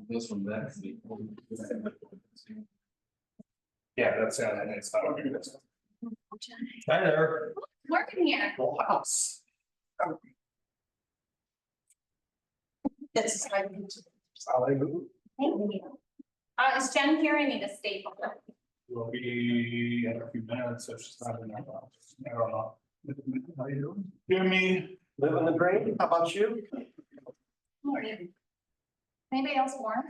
This one, that's the. Yeah, that's how that is. Hi there. Working here. Full house. This is like. Hallelujah. Is Jen here? I need a staple. Will be in a few minutes, if she's not in that office. I don't know. How you doing? Hear me, living the dream, how about you? Anybody else warm?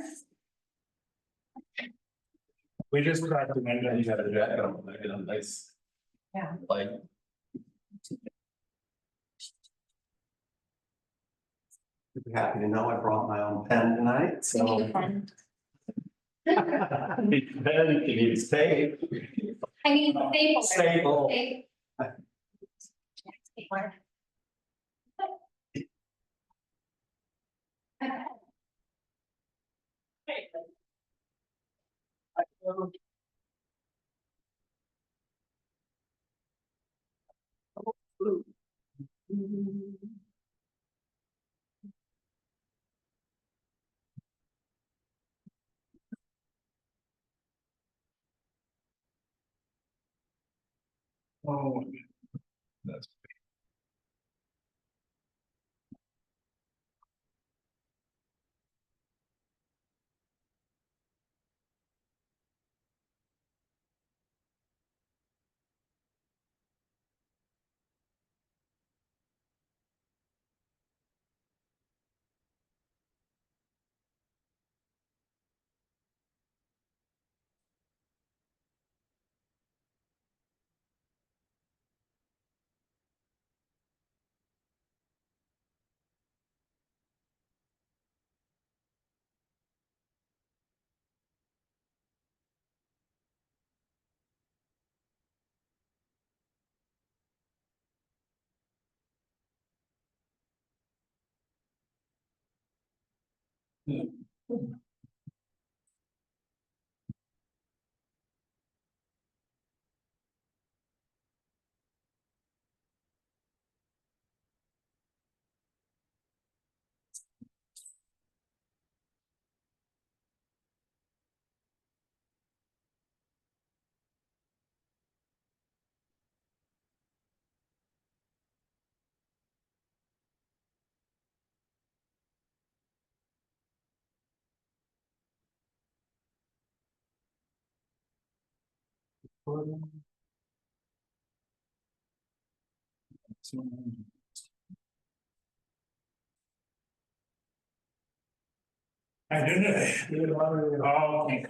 We just cracked the window. You got a jacket on, I get a nice. Yeah. Like. Happy to know I brought my own pen tonight, We need so. a pen. Then you need tape. I need a staple. Staple. Stapler. Oh. That's. I didn't. Oh, okay.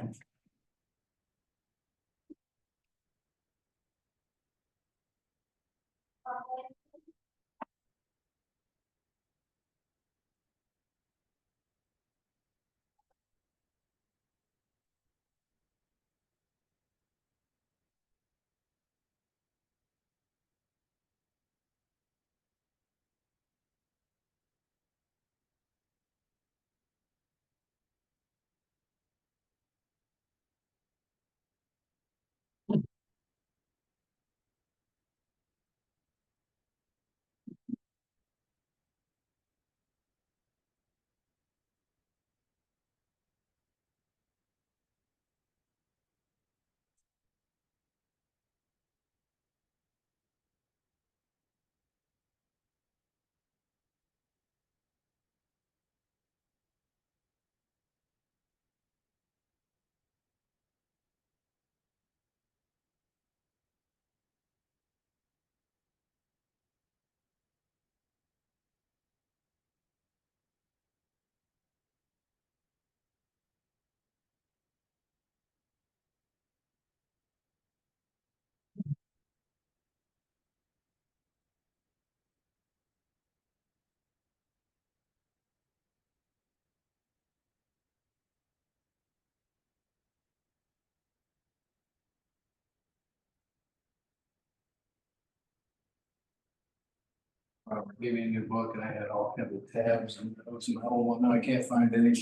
Gave me a new book and I had all kinds of tabs and notes and the whole one. Now I can't find any.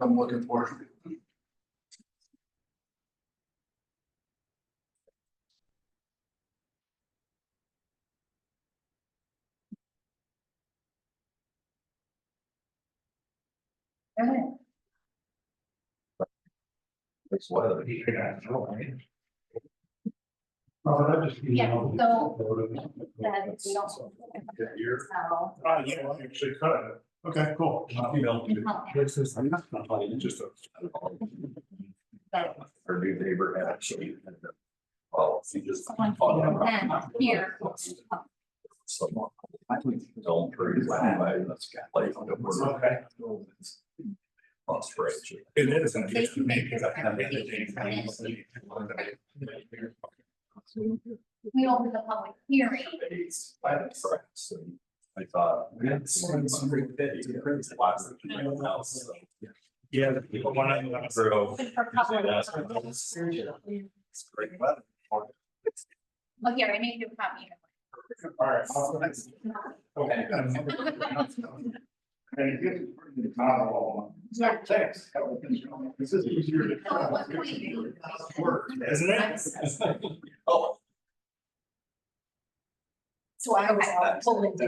I'm looking for. It's weather. Yeah, so that we don't. So, Oh, yeah, well, actually could. Okay, cool. This is, I'm not just a. Her new neighbor actually. Well, she just. Someone here. Someone. I think don't trees that's like. Okay. Frustration. It is. and They can make this We opened the public hearing. I thought. Yeah. the people want to- For public. Well, here, I made you a copy. All right. Okay. Thank you. Yeah. Thanks. This is easier to. Work, isn't it? Oh. So I was pulling the.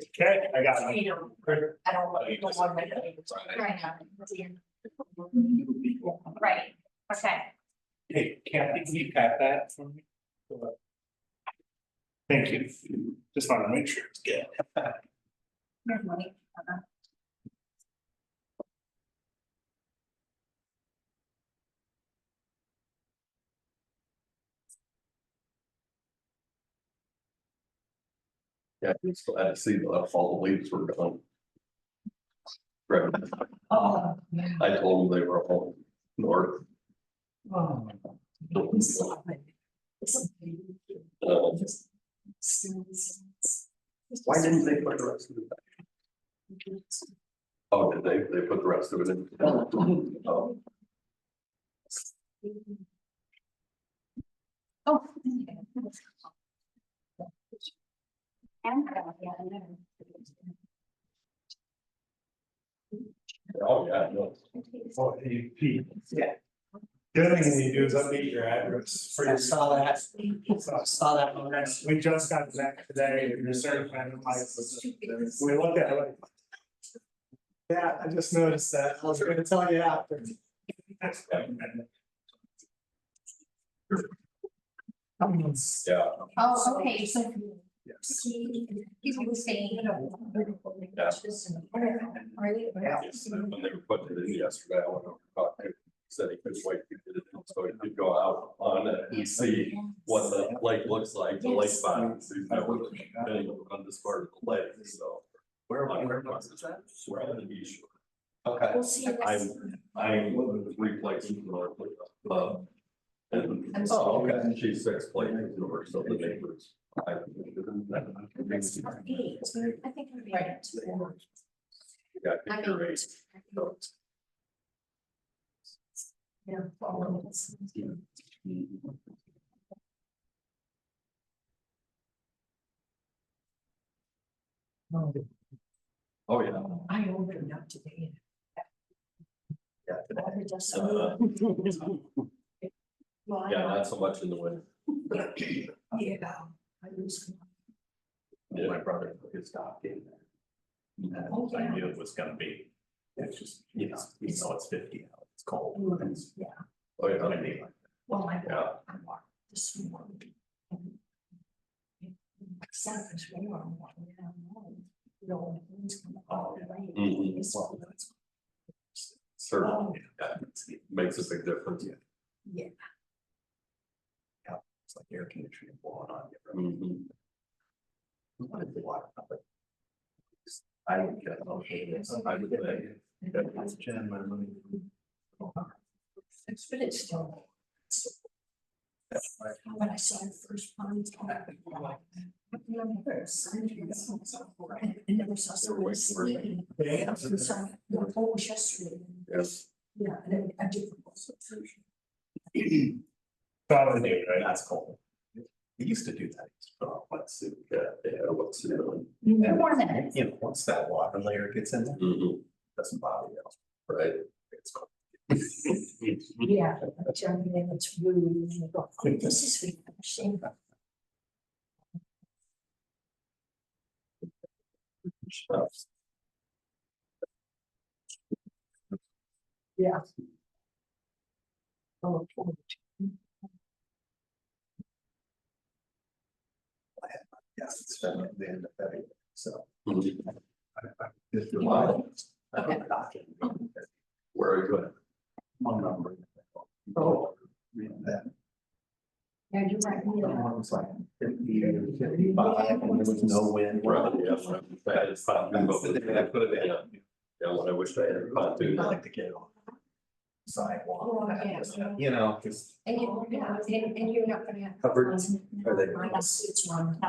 Okay, I got it. I don't want my. Right now. Right, okay. Hey, Kathy, can you pat that for me? Thank you. Just want to make sure it's good. Here's money. Yeah, I'm just glad to see that all the leaves were gone. Right. Oh. I told them they were all north. Oh. Why didn't they put the rest of it back? Oh, did they? They put the rest of it in. Oh. Oh. And, yeah, I know. Oh, yeah, no. Oh, hey, Pete. Yeah. The other thing you do is update your address for your. Saw that. Saw that one. We just got back today, and you're certified in license. We looked at it like. Yeah, I just noticed that. I was gonna tell you after. Yeah. Oh, okay, so. Yes. People were saying. Yeah. When they were putting it in yesterday, I went over and talked to him. Said he could wait to get it in, so he could go out on it and see what the lake looks like, the lake bottom. So he's never been on this part of the lake, so. Where was that? We're on the beach. Okay. We'll see you next. I'm replacing the. And Oh, okay, and she's 6 places over, so the neighbors. I think I'm right. Yeah, I you're mean, right. yeah, all of us. Oh, yeah. I opened up today. Yeah. I just. Uh, Well, Yeah, not so much in the winter. yeah. I was. Yeah. My brother put his dog in there. And Oh, I yeah. knew it was gonna be, it's just, it's 50 out, it's cold. Yeah, Oh, yeah. I mean, well, I Yeah. walked, this morning. Saturdays, we were on one, no, it's coming out of the rain. Mhm. It's- Well, that's certainly, yeah, it makes a big difference. Yeah. Yeah, it's like air conditioning blowing on you. What is the water? I would get, I would say. That's Jen, my money. But it's still. When I saw the first one. And never saw someone sleeping. Yeah. So, the whole was yesterday. Yes. Yeah, and I did. Probably do, right? That's cold. He used to do that. He used to put on a wetsuit, yeah, a wetsuit. Two more minutes. You know, once that water layer gets in there, doesn't bother you, right? It's cold. Yeah, I'm telling you, it's really, this is really shame. Yeah. Oh, Yeah, it's been at the end of February, so. Mhm. If you're Wow. Okay. Where are you going? One number. Oh. Reading that. Yeah, you're right. It was like 50 or 55, and there was no wind. Right, yeah, I had a pontoon boat. That's the day I put it in. Yeah, when I wished I had a pontoon. I like to get on sidewalk. Oh, yeah. You know, just. And you, yeah, and you're not gonna have. Covered, are they- My seats on.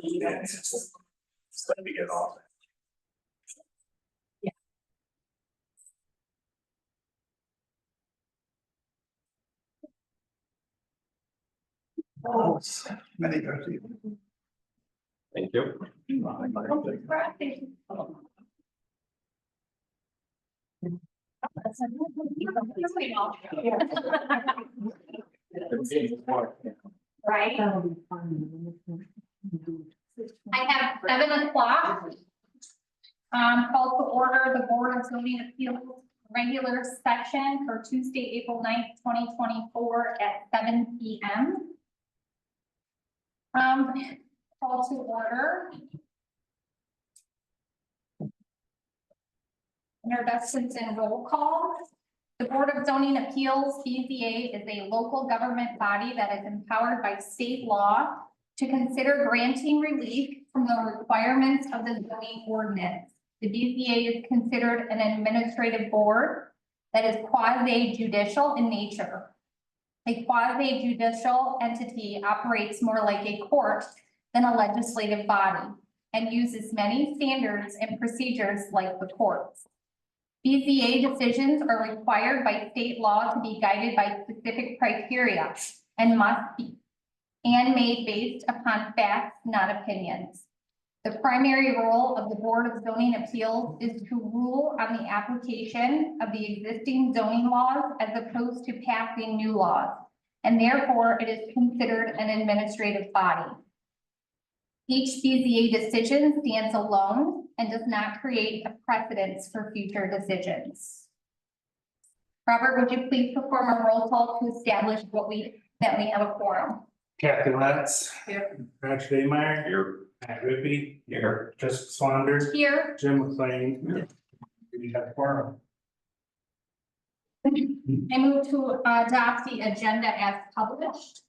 Yeah. Just let me get off. Oh, it's many years even. Thank you. Right, That'll be fun. I have 7 o'clock. Call to order the Board of Zoning Appeals regular session for Tuesday, April 9th, 2024 at 7 p.m. Call to order. Introductions and roll call. The Board of Zoning Appeals, BZA, is a local government body that is empowered by state law to consider granting relief from the requirements of the zoning ordinance. The BZA is considered an administrative board that is quasi-judicial in nature. A quasi-judicial entity operates more like a court than a legislative body and uses many standards and procedures like the courts. BZA decisions are required by state law to be guided by specific criteria and must be made based upon facts, not opinions. The primary role of the Board of Zoning Appeals is to rule on the application of the existing zoning laws as opposed to passing new laws, and therefore it is considered an administrative body. Each BZA decision stands alone and does not create a precedence for future decisions. Robert, would you please perform a roll call to establish that we have a quorum? Kathy Letts. Here. Roger Dameyer. Here. Matt Rippey. Here. Jessica Swander. Here. Jim McLean. We have a quorum. I move to adopt the agenda as published.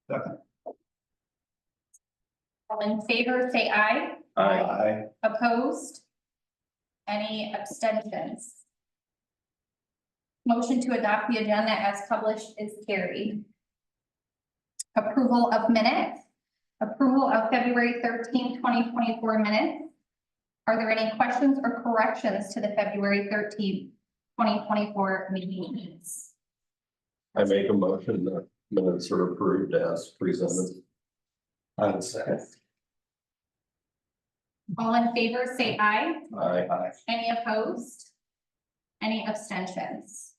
Second. All in favor, say aye. Aye. Opposed? Any abstentions? Motion to adopt the agenda as published is carried. Approval of minutes. Approval of February 13, 2024 minutes. Are there any questions or corrections to the February 13, 2024 meeting minutes? I make a motion that minutes are approved as presented. I would say. All in favor, say aye. Aye. Any opposed? Any abstentions?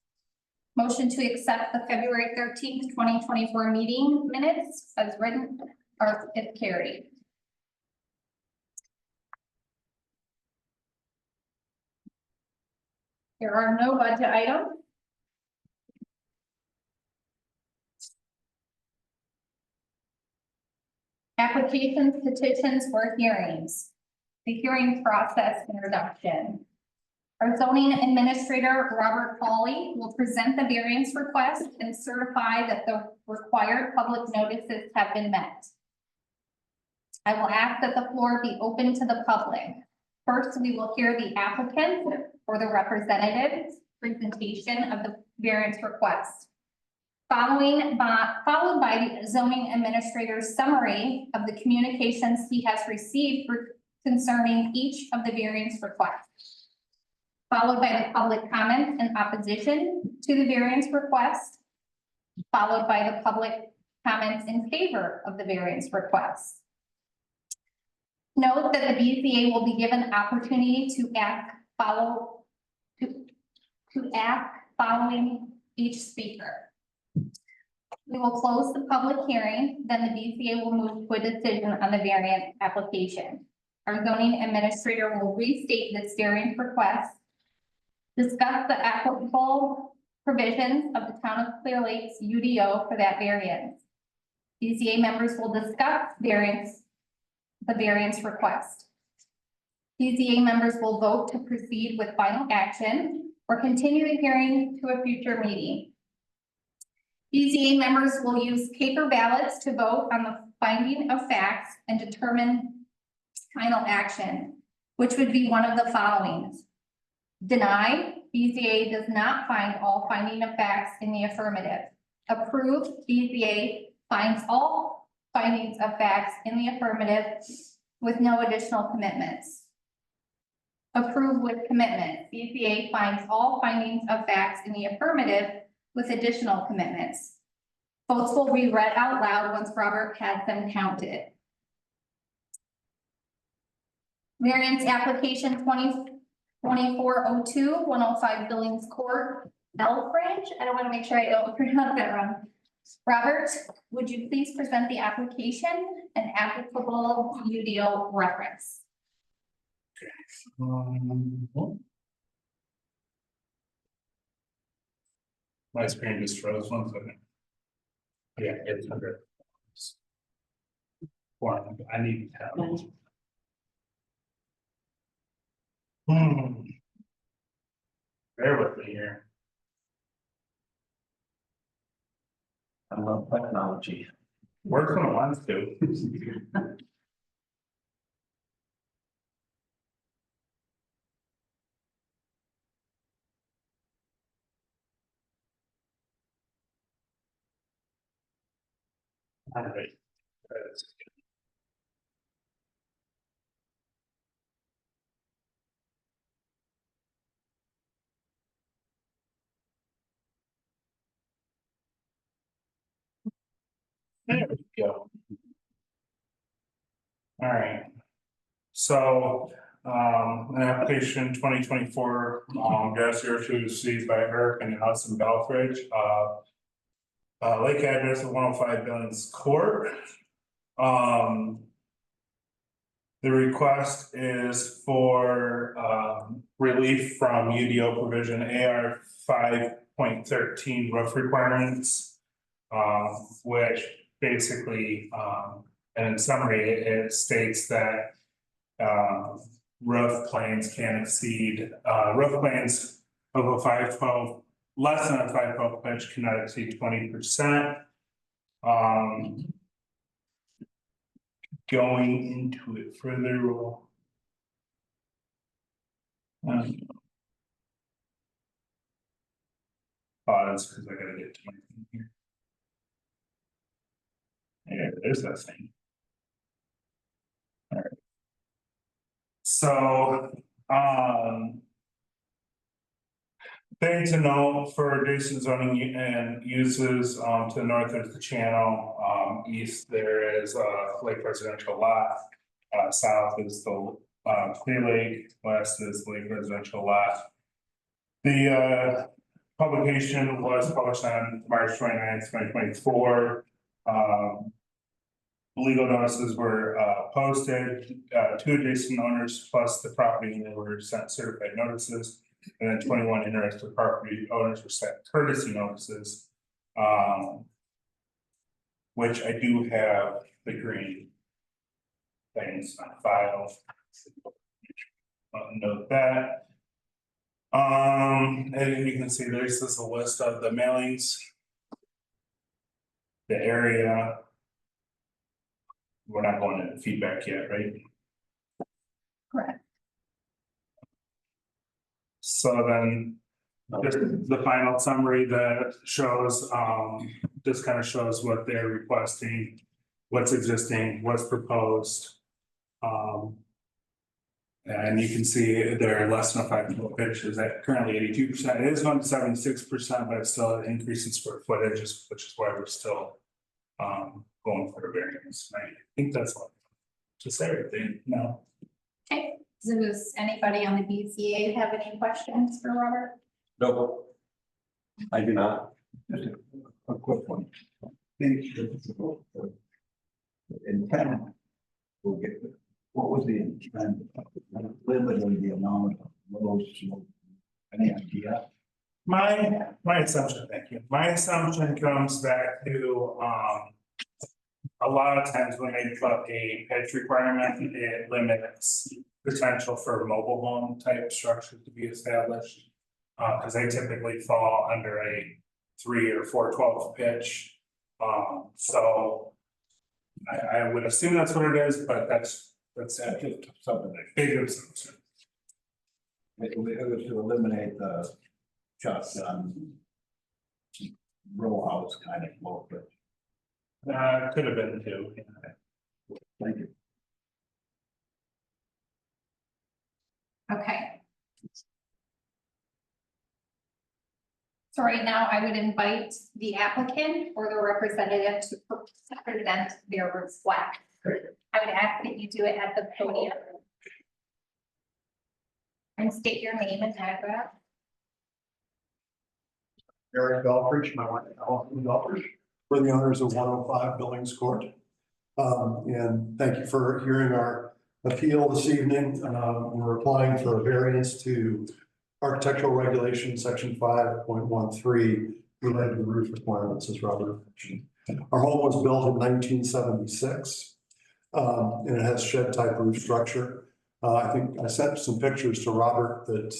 Motion to accept the February 13th, 2024 meeting minutes as written or if carried. There are no budget items. Applications, petitions, or hearings. The hearing process introduction. Our zoning administrator, Robert Foley, will present the variance request and certify that the required public notices have been met. I will ask that the floor be open to the public. First, we will hear the applicant or the representative's presentation of the variance request. Followed by the zoning administrator's summary of the communications he has received concerning each of the variance requests. Followed by the public comments in opposition to the variance request. Followed by the public comments in favor of the variance request. Note that the BZA will be given opportunity to act following each speaker. We will close the public hearing, then the BZA will move to a decision on the variance application. our zoning administrator will restate this variance request. Discuss the applicable provisions of the town of Clear Lake's UDO for that variance. BZA members will discuss the variance request. BZA members will vote to proceed with final action or continue the hearing to a future meeting. BZA members will use paper ballots to vote on the finding of facts and determine final action, which would be one of the following. Deny, BZA does not find all finding of facts in the affirmative. Approve, BZA finds all findings of facts in the affirmative with no additional commitments. Approve with commitment, BZA finds all findings of facts in the affirmative with additional commitments. Votes will be read out loud once Robert has them counted. Variance application 2024-02-105 Billings Court, Elbridge. I don't want to make sure I don't pronounce that wrong. Robert, would you please present the application and applicable UDO reference? My screen just froze 1 second. Yeah, it's under. I need to have. Bear with me here. I love technology. Works when it wants to. All right. There we go. All right. So, an application 2024, -02 seized by Hurricane Hudson Belfridge, lake address of 105 Billings Court. The request is for, relief from UDO provision AR 5.13 roof requirements. Which basically, and in summary, it states that roof planes can exceed, roof planes of a 512, less than a 512 pitch cannot exceed 20%. Going into it further, we'll pause because I gotta get to my thing here. Yeah, there's that thing. All right. So, thing to know for adjacent zoning and uses, to the north is the channel, east there is Lake Residential Lot. South is the Clear Lake, west is Lake Residential Lot. The publication was published on March 29th, 2024. Legal notices were posted, 2 adjacent owners plus the property owner were sent certified notices. And then 21 interested property owners were sent courtesy notices. Which I do have the green things on file. Note that. And you can see this is a list of the mailings. The area. We're not going into feedback yet, right? Correct. So then, just the final summary that shows, just kind of shows what they're requesting, what's existing, what's proposed. And you can see they're less than a 5 pitch is at currently 82%. It is going to 76%, but it's still an increase in square footage, which is why we're still going for a variance. I think that's all. Just everything, no. Okay, does anybody on the BZA have any questions for Robert? No. I do not. Just a quick one. Think the intent will get What was the intent, limiting the amount of low slope? Any idea? My assumption, thank you, my assumption comes back to, a lot of times when they put a pitch requirement, it limits potential for mobile home type structure to be established. Cause they typically fall under a 3 or 4/12 pitch. So I would assume that's what it is, but that's Something that big assumption. it was to eliminate the shotgun row house kind of look, but Could have been too. thank you. Okay. So right now, I would invite the applicant or the representative to present their request. I would ask that you do it at the podium. And state your name and address. Eric Belfrich, my wife, Allison Belfrich, we're the owners of 105 Billings Court. And thank you for hearing our appeal this evening. We're applying for a variance to architectural regulation, section 5.13, related to roof requirements, as Robert mentioned. Our home was built in 1976, and it has shed type roof structure. I think I sent some pictures to Robert that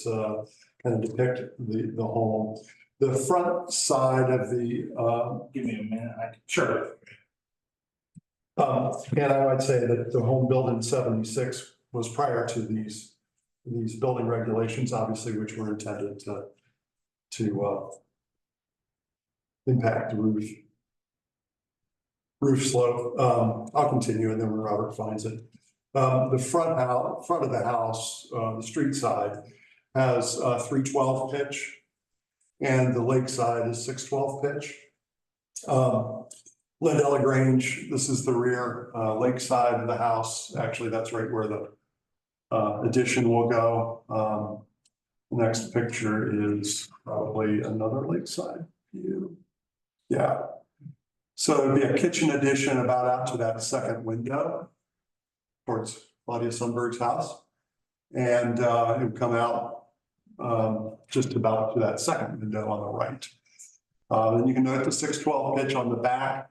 kind of depict the home. The front side of the, Give me a minute. sure. And I would say that the home built in 76 was prior to these building regulations, obviously, which were intended to impact the roof slope. I'll continue, and then when Robert finds it. The front of the house, the street side, has 3/12 pitch. And the lakeside is 6/12 pitch. Lindella Grange, this is the rear lakeside of the house. Actually, that's right where the addition will go. The next picture is probably another lakeside view. Yeah. So it'd be a kitchen addition about out to that second window towards Claudia Sundberg's house. And it would come out just about to that second window on the right. And you can note the 6/12 pitch on the back,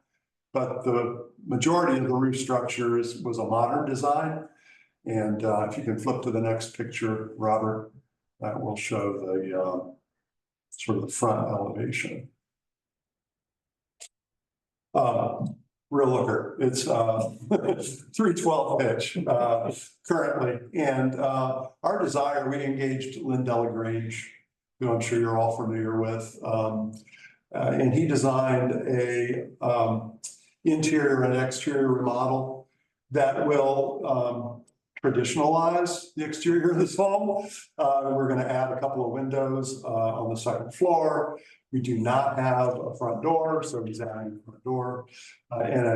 but the majority of the roof structure was a modern design. And if you can flip to the next picture, Robert, that will show the sort of the front elevation. Real looker, it's 3/12 pitch currently. And our desire, we engaged Lindella Grange, who I'm sure you're all familiar with. And he designed a interior and exterior remodel that will traditionalize the exterior of this home. We're going to add a couple of windows on the second floor. We do not have a front door, so he's adding a front door and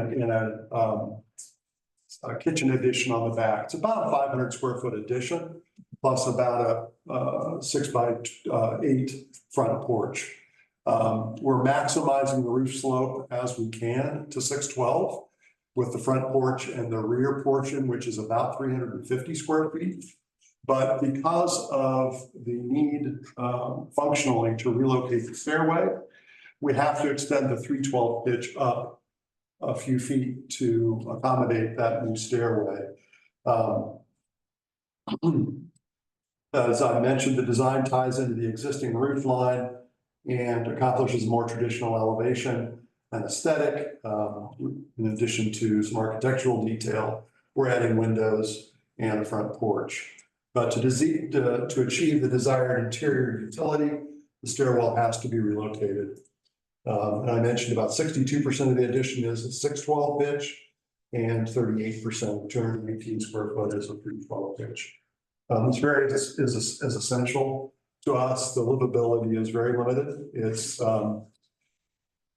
a kitchen addition on the back. It's about a 500 square foot addition, plus about a 6x8 front porch. We're maximizing the roof slope as we can to 6/12 with the front porch and the rear portion, which is about 350 square feet. But because of the need functionally to relocate the stairway, we have to extend the 3/12 pitch up a few feet to accommodate that new stairway. As I mentioned, the design ties into the existing roof line and accomplishes more traditional elevation and aesthetic. In addition to some architectural detail, we're adding windows and a front porch. But to achieve the desired interior utility, the stairwell has to be relocated. And I mentioned about 62% of the addition is a 6/12 pitch and 38%, 218 square foot, is a 3/12 pitch. This variance is essential to us. The livability is very limited.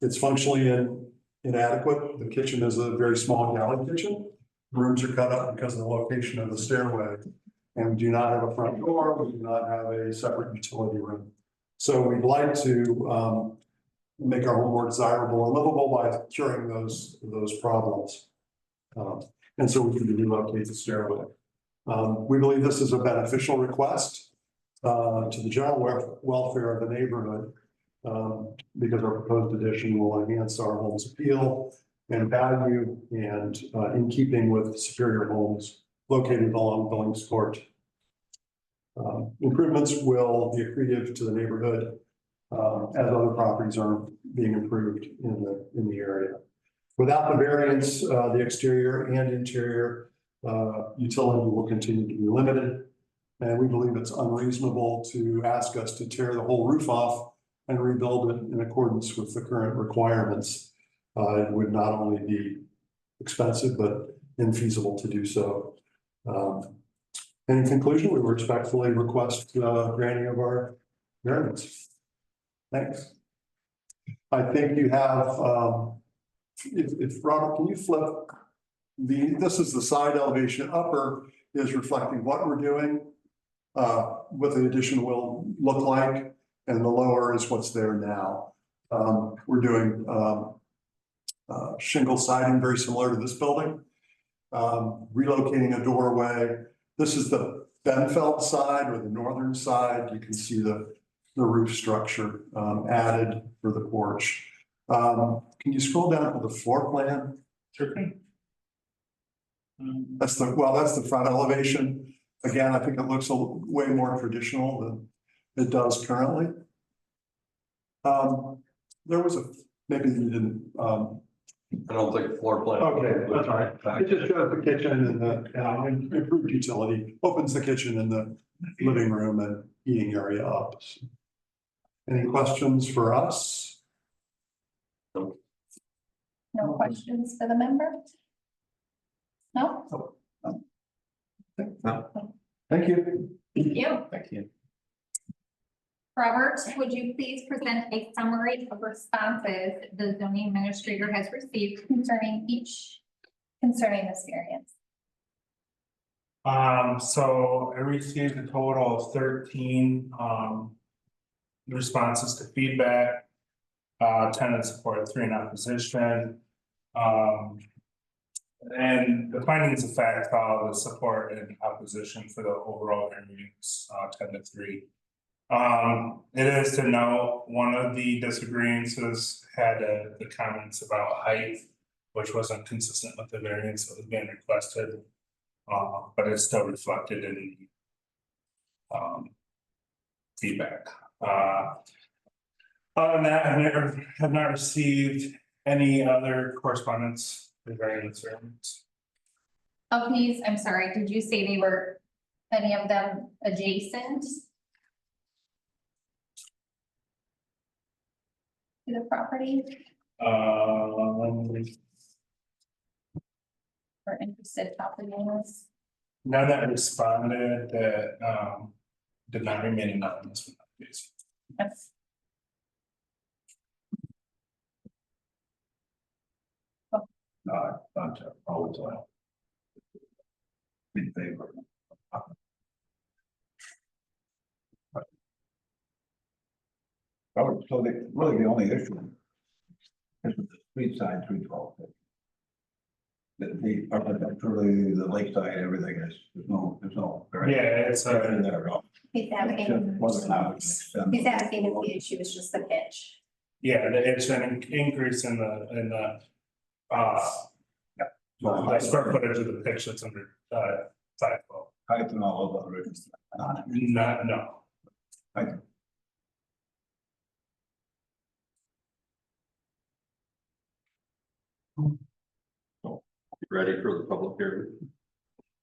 It's functionally inadequate. The kitchen is a very small galley kitchen. Rooms are cut up because of the location of the stairway. And we do not have a front door. We do not have a separate utility room. So we'd like to make our home more desirable and livable by curing those problems. And so we can relocate the stairway. We believe this is a beneficial request to the general welfare of the neighborhood. Because our proposed addition will enhance our home's appeal and value and in keeping with Superior Homes located along Billings Court. Improvements will be accretive to the neighborhood as other properties are being improved in the area. Without the variance, the exterior and interior utility will continue to be limited. And we believe it's unreasonable to ask us to tear the whole roof off and rebuild it in accordance with the current requirements. It would not only be expensive, but infeasible to do so. In conclusion, we respectfully request granting of our variance. Thanks. I think you have, if Robert, can you flip this is the side elevation. Upper is reflecting what we're doing, what the addition will look like, and the lower is what's there now. We're doing shingle siding very similar to this building. Relocating a doorway. This is the Benfeld side or the northern side. You can see the roof structure added for the porch. Can you scroll down to the floor plan? Certainly. That's the front elevation. Again, I think it looks way more traditional than it does currently. There was maybe you didn't. I don't think floor plan. Okay, that's all right. It just shows the kitchen and improved utility, opens the kitchen and the living room and eating area up. Any questions for us? No questions for the member? No? Thank you. Thank you. Thank you. Robert, would you please present a summary of responses the zoning administrator has received concerning this variance? So I received a total of 13 responses to feedback. 10 in support, 3 in opposition. And the findings of fact follow the support and opposition for the overall variance, 10-3. It is to note, one of the disagreements had the comments about height, which wasn't consistent with the variance that was being requested. But it's still reflected in feedback. Other than that, I have not received any other correspondence regarding this variance. Of these, I'm sorry, did you say they were, any of them adjacent to the property? Or interested property owners? None that responded that did not remain anonymous. Yes. Always in favor. So really the only issue is with the street side 312. The architecturally, the lakeside, everything is, there's no. Yeah, it's in there at all. He's It's advocating, just whether or not we can extend. he's advocating the issue is just the pitch. it's an increase in the square footage of the pitch that's under sidewalk. Height and all of the originals. No. Ready for the public hearing?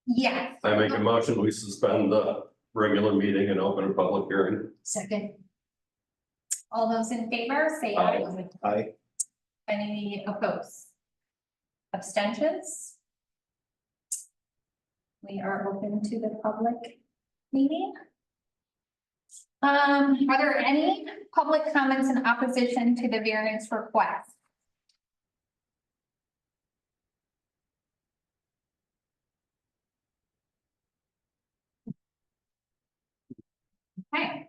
Yes. I make a motion, we suspend the regular meeting and open a public hearing. Second. All those in favor, say aye. Aye. Any opposed? Abstentions? We are open to the public meeting. Are there any public comments in opposition to the variance request? Okay,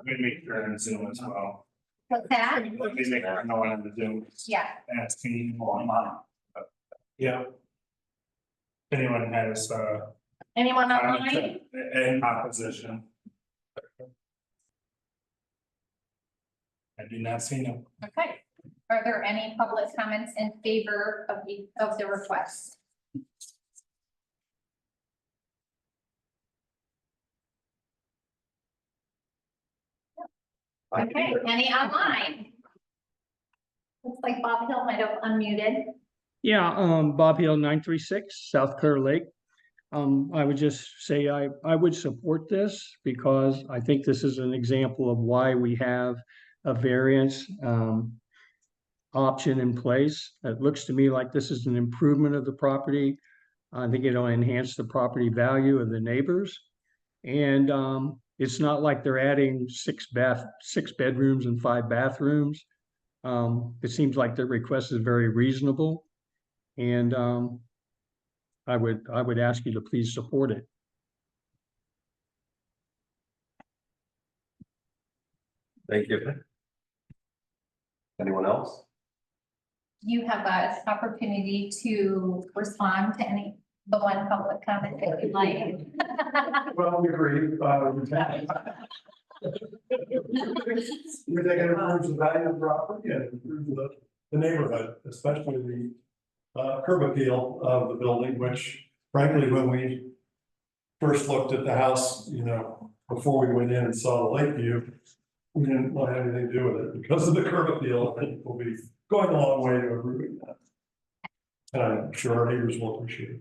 Maybe turn Zoom as well. what's that? Maybe no one in the Zoom Yeah, asking on. Yeah. If anyone has Anyone online? In opposition. I do not see them. Okay. Are there any public comments in favor of the request? Okay, any online? Looks like Bob Hill might have unmuted. Yeah, Bob Hill, 936 South Clear Lake. I would just say I would support this because I think this is an example of why we have a variance option in place. It looks to me like this is an improvement of the property. I think it'll enhance the property value of the neighbors. And it's not like they're adding 6 bedrooms and 5 bathrooms. It seems like the request is very reasonable. And I would ask you to please support it. Thank you. Anyone else? You have an opportunity to respond to the one public comment that you like. Well, we agree. We think it improves the value of the property and improves the neighborhood, especially the curb appeal of the building, which frankly, when we first looked at the house, you know, before we went in and saw the lake view, we didn't want to have anything to do with it because of the curb appeal. I think we'll be going a long way to improving that. And I'm sure our neighbors will appreciate it.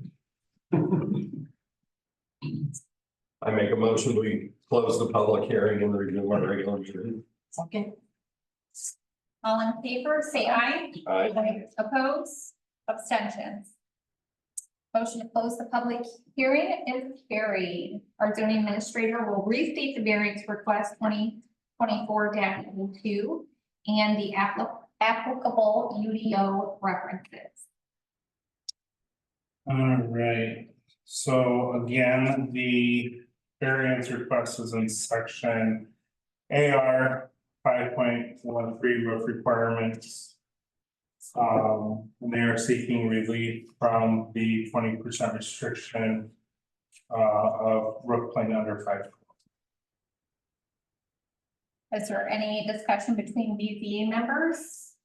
I make a motion, we close the public hearing and resume our regular meeting. Okay. All in favor, say aye. Aye. Oppose, abstentions. Motion to close the public hearing is carried. Our zoning administrator will restate the variance request 2024-2 and the applicable UDO references. All right, so again, the variance request is in section AR 5.13 roof requirements. And they are seeking relief from the 20% restriction of roof plane under 5. Is there any discussion between BZA members?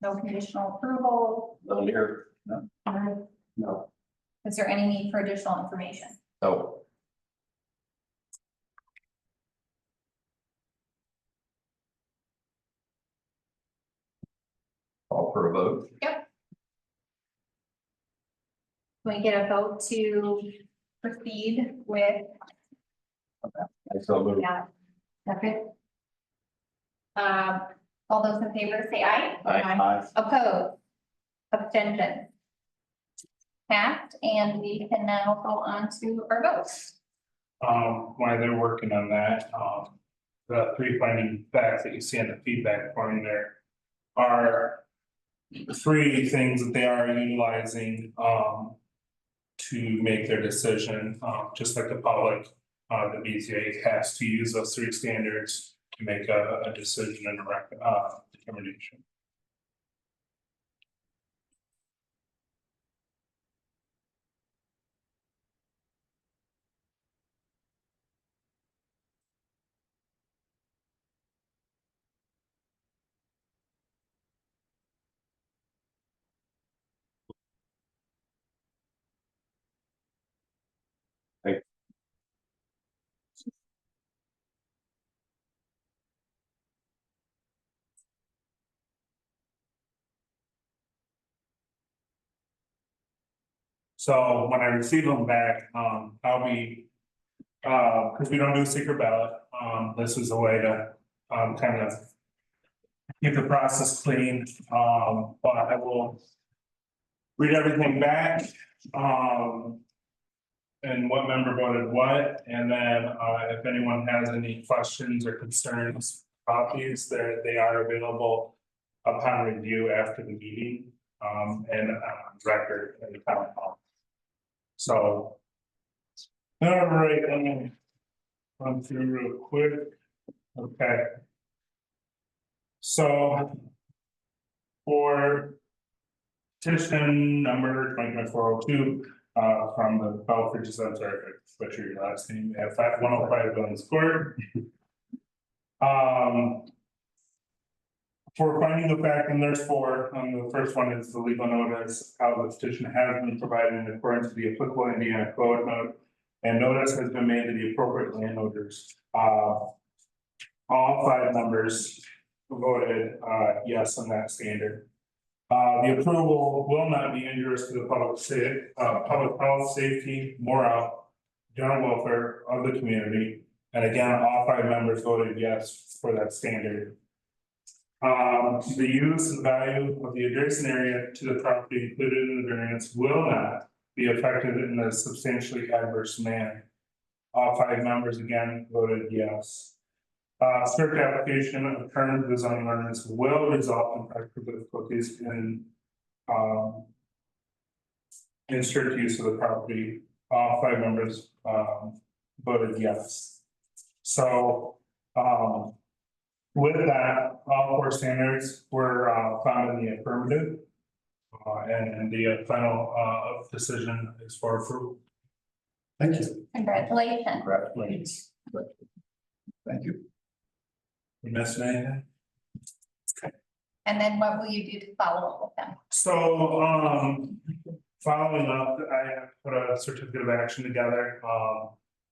No conditional approval? None here. No. Is there any need for additional information? Oh. Call for a vote. Can we get a vote to proceed with I so moved. that? Second. All those in favor say aye. Aye. Opposed? Abstention? Passed, and we can now go on to our votes. While they're working on that, the 3 finding facts that you see in the feedback form there are 3 things that they are utilizing, to make their decision, just like the public, the BZA has to use those 3 standards to make a decision and a determination. So when I receive them back, I'll be, because we don't do secret ballot, this is a way to, kind of keep the process clean, but I will read everything back, and what member voted what, and then, if anyone has any questions or concerns about these, they are available upon review after the meeting, and record in the town hall. So. All right, let me run through real quick. Okay. So. For petition number 2024-02, from the Belfridge, I'm sorry, if I butchered your last name, at 105 Billings Court. For finding the fact, and there's four, the first one is the legal notice, how the petition has been provided in accordance with the applicable Indiana code note. And notice has been made to the appropriate landowners. All five members voted yes on that standard. The approval will not be injurious to the public health, safety, morale, general welfare of the community. And again, all five members voted yes for that standard. The use and value of the adjacent area to the property included in the variance will not be affected in a substantially adverse manner. All five members again voted yes. Strict application of terms of the zoning ordinance will result in practical difficulties in strict use of the property. All five members voted yes. So with that, all four standards were found in the affirmative. And the final decision is for approval. Thank you. Congratulations. Congratulations. Thank you. You missed anything? And then what will you do to follow up with them? So, following up, I have put a certificate of action together.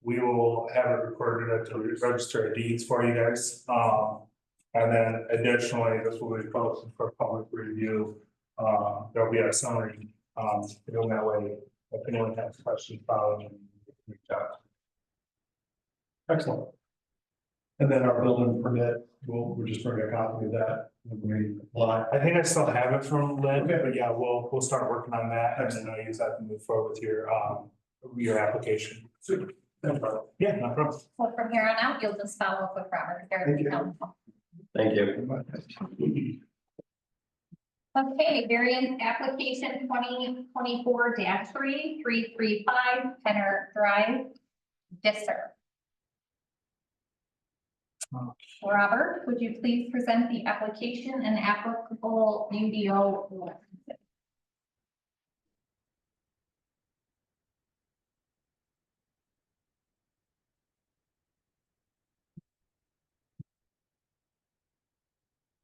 We will have it recorded at the register of deeds for you guys. And then additionally, this will be posted for public review. There'll be a summary, going that way. If anyone has questions, following, reach out. Excellent. And then our building permit, we'll just bring a copy of that when we apply. I think I still have it from Lynn, but yeah, we'll start working on that, and then I'll use that to move forward with your application. Super. No problem. Yeah, no problem. So from here on out, you'll just follow up with Robert. Thank you. Thank you. Okay, variance application 2024-3, 335 Penner Drive, Disser. Robert, would you please present the application and applicable UDO licenses?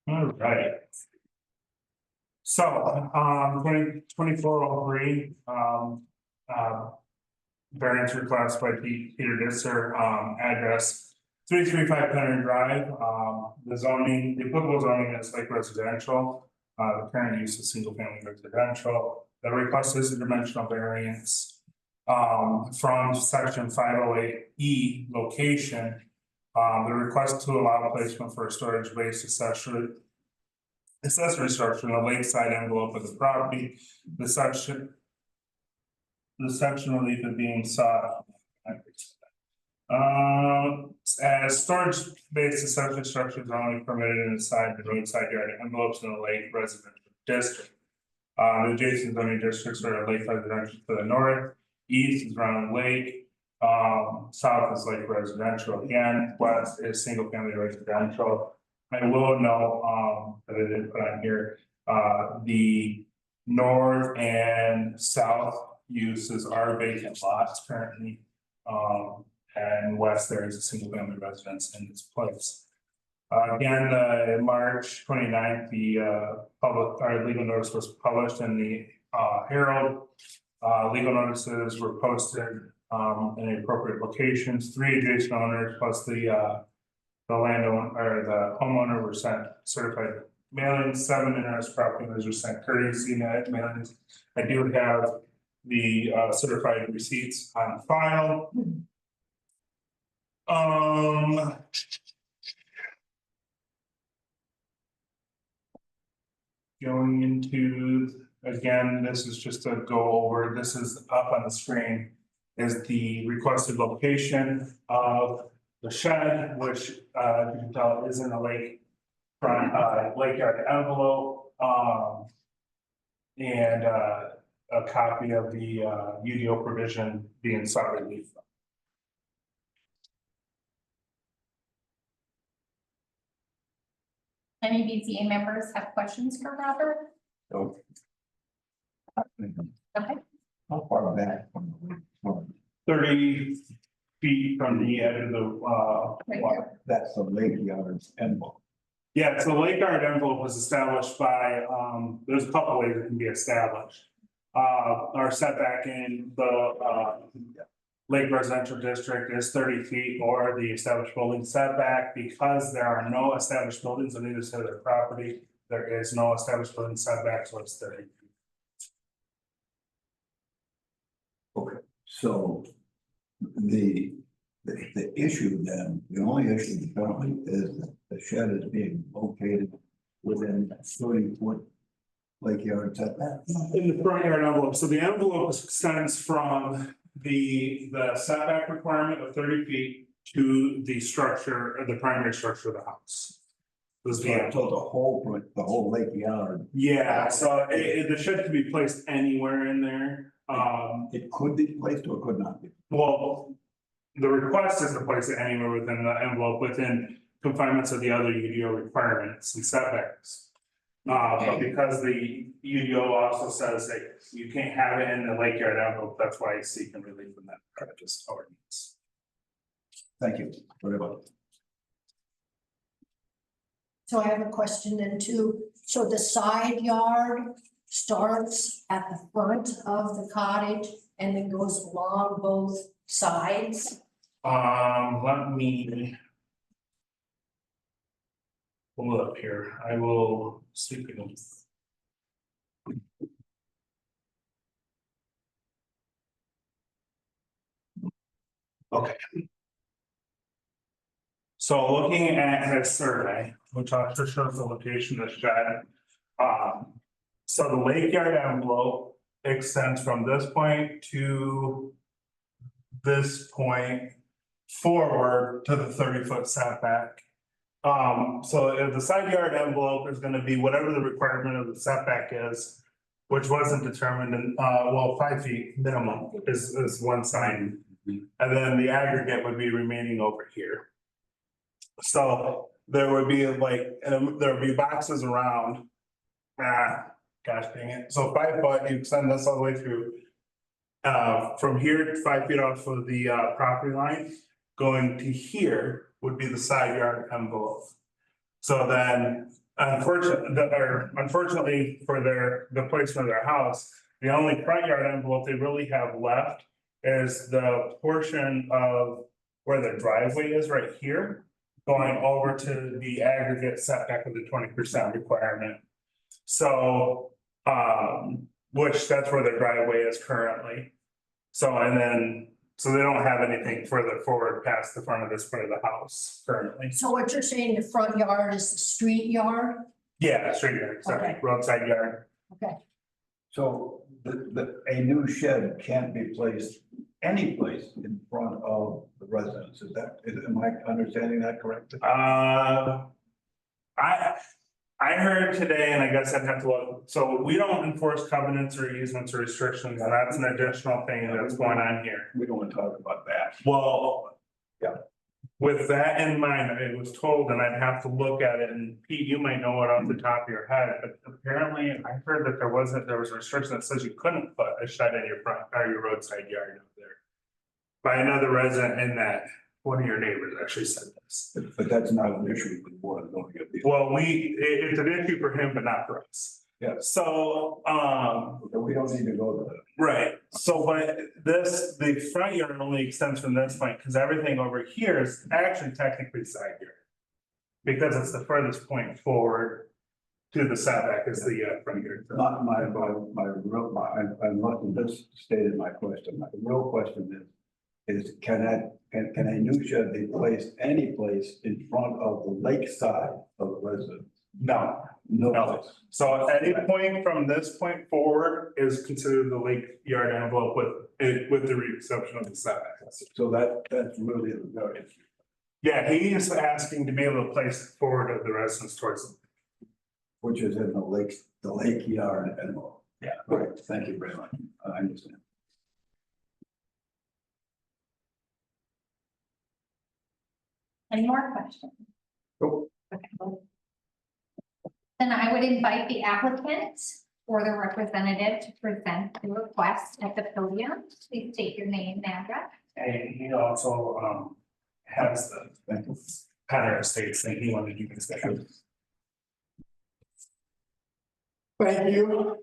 All right. So, 2403, variance request by Peter Disser, address 335 Penner Drive. The zoning, the applicable zoning is like residential. The current use is single family residential. The request is a dimensional variance from section 508E location. The request to allow placement for a storage-based accessory structure in the lakeside envelope of the property. The section relief is being sought. As storage-based accessory structures are only permitted inside the roadside yard envelopes in the lake residential district. The adjacent zoning districts are lake residential to the north, east is Round Lake, south is lake residential again, west is single family residential. I will note, that I didn't put on here, the north and south uses are vacant lots currently. And west there is a single family residence in this place. Again, March 29th, the legal notice was published in the Herald. Legal notices were posted in the appropriate locations. 3 adjacent owners plus the landowner or the homeowner were sent certified mailings. 7 interested property owners were sent courtesy mailings. I do have the certified receipts on file. Going into, again, this is just to go over, this is up on the screen, is the requested location of the shed, which you can tell is in the lake front, lake yard envelope, and a copy of the UDO provision being sought relief. Any BZA members have questions for Robert? No. Okay, How far back from the lake? 30 feet from the edge of the, Right water. That's the lake yard's envelope. Yeah, so Lake Yard envelope was established by, there's a couple ways it can be established. Our setback in the, Lake Residential District is 30 feet or the established building setback. Because there are no established buildings on either side of the property, there is no established building setback, so it's 30. So the issue then, the only issue currently is that the shed is being located within 30-foot lake yard setback. In the front yard envelope, so the envelope extends from the setback requirement of 30 feet to the structure, the primary structure of the house. Was the So envelope. the whole lake yard, Yeah, so the shed could be placed anywhere in there. it could be placed or could not be. Well, the request is to place it anywhere within the envelope, within confinements of the other UDO requirements and setbacks. But because the UDO also says that you can't have it in the lake yard envelope, that's why it's seeking relief from that prejudice ordinance. Thank you very much. So I have a question then too. So the side yard starts at the front of the cottage and it goes along both sides? Let me. Pull it up here, I will see if I can. Okay. So looking at his survey, which also shows the location of the shed. So the lake yard envelope extends from this point to. This point forward to the 30-foot setback. So if the side yard envelope is gonna be whatever the requirement of the setback is. Which wasn't determined in, 5 feet minimum is one side. And then the aggregate would be remaining over here. So there would be like, there would be boxes around. Gosh dang it, so 5 foot, you extend this all the way through. From here, 5 feet off of the property line, going to here would be the side yard envelope. So then, unfortunately for the placement of their house, the only front yard envelope they really have left is the portion of where the driveway is right here, going over to the aggregate setback of the 20% requirement. So, which that's where the driveway is currently. So, and then, so they don't have anything further forward past the front of this part of the house currently. So what you're saying, the front yard is the street yard? Yeah, street yard, sorry, Okay. roadside yard. Okay, So a new shed can't be placed any place in front of the residence. Am I understanding that correctly? I heard today, and I guess I'd have to look, so we don't enforce covenants or easements or restrictions, and that's an additional thing that's going on here. We don't want to talk about that. Well. Yeah. With that in mind, it was told, and I'd have to look at it, and Pete, you might know it off the top of your head, but apparently I heard that there was a restriction that says you couldn't put a shed in your front or your roadside yard up there. By another resident, and that one of your neighbors actually said this. But that's not an issue with the board of zoning appeals. Well, it's an issue for him, but not for us. Yeah. So, Okay, we don't need to go to that. right, so but the front yard only extends from this point, because everything over here is actually technically side yard. Because it's the furthest point forward to the setback is the front yard. Not my real, I must have just stated my question. My real question is can a new shed be placed any place in front of the lake side of the residence? No, No No. place. so at any point from this point forward is considered the lake yard envelope with the exception of the setback. So that's really the very issue. Yeah, he is asking to be able to place forward of the residence towards them. Which is in the lake yard and all. Yeah. Right, thank you very much. I understand. Any more questions? Nope. Okay. Then I would invite the applicant for the representative to present the request at the podium. Please state your name and address. And he also, has the Penner Estates thing he wanted you to say. Thank you.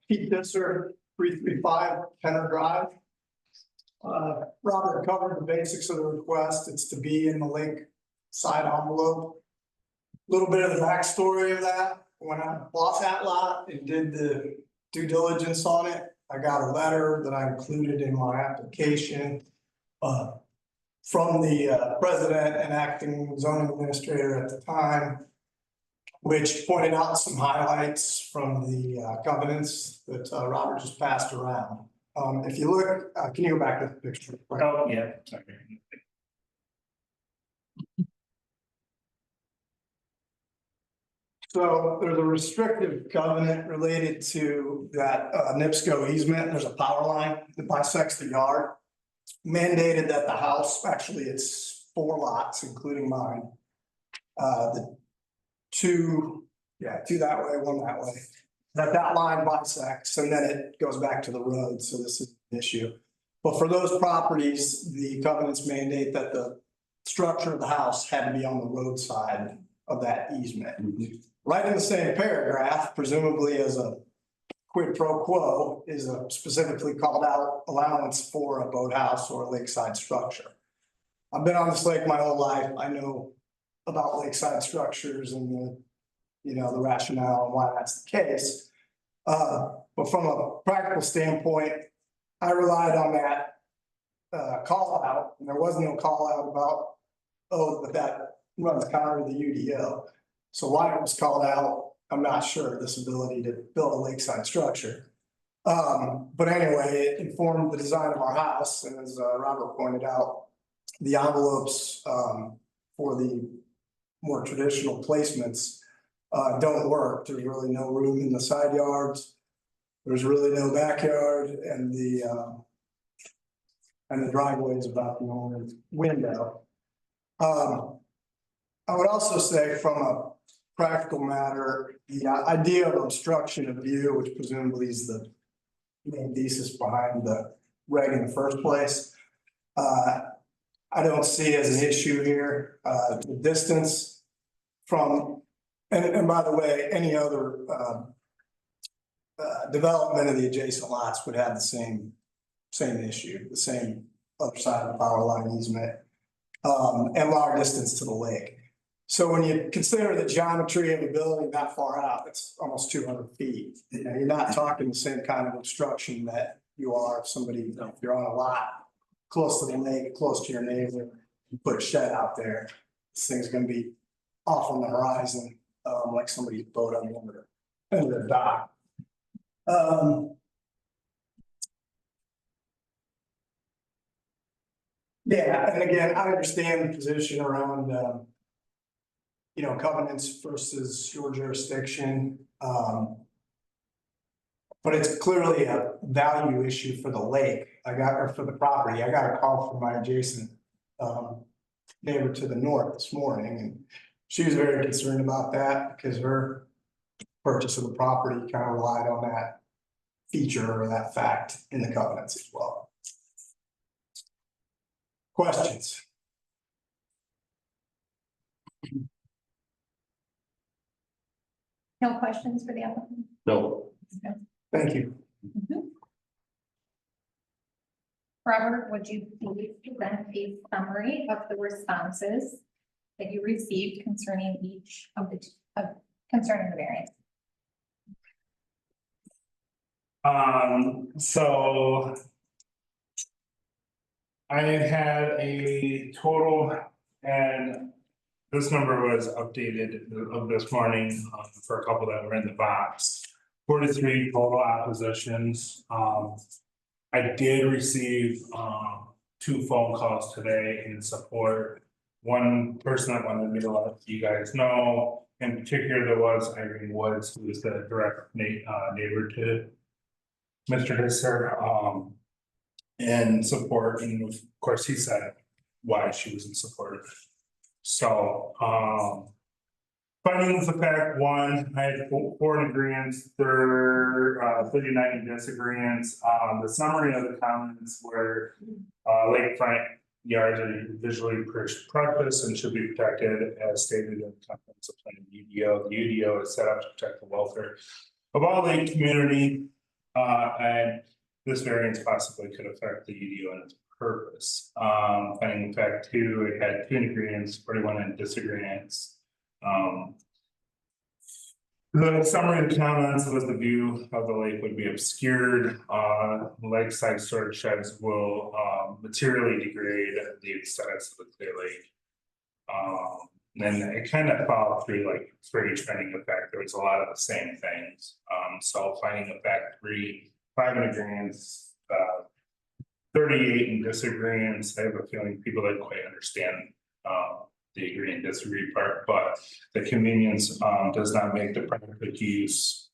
Pete Disser, 335 Penner Drive. Robert covered the basics of the request. It's to be in the lake side envelope. Little bit of the backstory of that. When I bought that lot and did the due diligence on it, I got a letter that I included in my application from the president and acting zoning administrator at the time, which pointed out some highlights from the covenants that Robert just passed around. If you look, can you go back to the picture? Oh, yeah, sorry. So there's a restrictive covenant related to that NIPSCO easement. There's a power line that bisects the yard. Mandated that the house, actually it's 4 lots, including mine. The two that way, 1 that way. That line bisects and then it goes back to the road, so this is an issue. But for those properties, the covenants mandate that the structure of the house had to be on the roadside of that easement. Right in the same paragraph, presumably as a quid pro quo, is a specifically called out allowance for a boathouse or a lakeside structure. I've been on this lake my whole life. I know about lakeside structures and the rationale and why that's the case. But from a practical standpoint, I relied on that call out, and there was no call out about, but that runs counter to the UDO. So why it was called out, I'm not sure, this ability to build a lakeside structure. But anyway, it informed the design of our house, and as Robert pointed out, the envelopes for the more traditional placements don't work. There's really no room in the side yards. There's really no backyard, and the driveway is about the only window. I would also say from a practical matter, the idea of obstruction of view, which presumably is the main thesis behind the reg in the first place, I don't see as an issue here. The distance from, and by the way, any other development of the adjacent lots would have the same issue, the same other side of the power line easement, and long distance to the lake. So when you consider the geometry of a building that far out, it's almost 200 feet. You're not talking the same kind of obstruction that you are if somebody, if you're on a lot close to the lake, close to your neighbor, you put a shed out there. This thing's going to be off on the horizon, like somebody's boat on the end of the dock. Yeah, and again, I understand the position around covenants versus your jurisdiction. But it's clearly a value issue for the lake. Or for the property. I got a call from my adjacent neighbor to the north this morning, and she was very concerned about that because her purchase of the property kind of relied on that feature or that fact in the covenants as well. Questions? No questions for the applicant? No. Thank you. Robert, would you please present a summary of the responses that you received concerning each of concerning the variance? So I had a total, and this number was updated of this morning for a couple that were in the box. 43 total oppositions. I did receive 2 phone calls today in support. One person that wanted me to let you guys know, in particular, there was Irene Woods, who is the direct neighbor to Mr. Disser, in support, and of course, he said why she was in support of it. So, Findings of fact, one, I had four in agreements, 39 in disagreements. The summary of the comments were, lakefront yards are visually precious and should be protected as stated in the comprehensive plan of UDO. The UDO is set up to protect the welfare of all lake community. And this variance possibly could affect the UDO and its purpose. Finding of fact two, it had 2 agreements, 41 in disagreements. The summary of the comments was the view of the lake would be obscured, lakeside storage sheds will, materially degrade the aesthetics of the clear lake. Then it kind of followed through like for each finding of fact, there was a lot of the same things. So finding of fact 3, 5 in agreements, 38 in disagreements. I have a feeling people didn't quite understand, the agree and disagree part, but the convenience does not make the practical use.